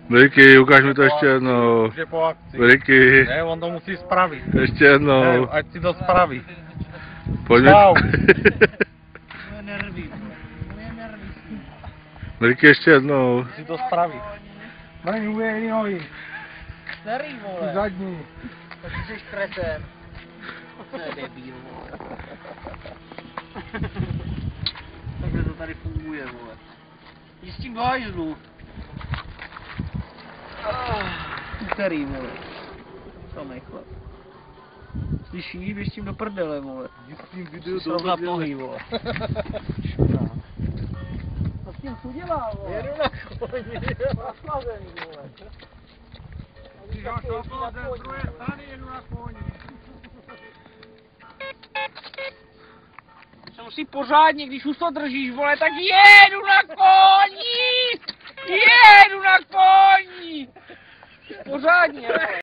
Ricky, ukáž mi to ještě jednou. Už je po akci. Ricky. Ne, on to musí spravit. Ještě jednou. Ne, ať si to spraví. Pojďme. Moje nervy, moje nervy. Ricky, ještě jednou. Musí to spravit. Není uvějí nohy. Starý, vole. Zadní. Tak ty jsi kreten. To je debíl, vole. Takhle to tady funguje, vole. Jdi s tím do hajzlu. Který, vole. To nechle. Slyšíš, běž s tím do prdele, vole. Jdi s tím video Srovnat nohy, vole. Co s tím udělá, vole? Jedu na koni. Naslazený, vole. Když ho šoplo ze druhé strany, jedu na koni. Se musí pořádně, když už to držíš, vole, tak jedu na koni! Jedu na koni! Pořádně, vole.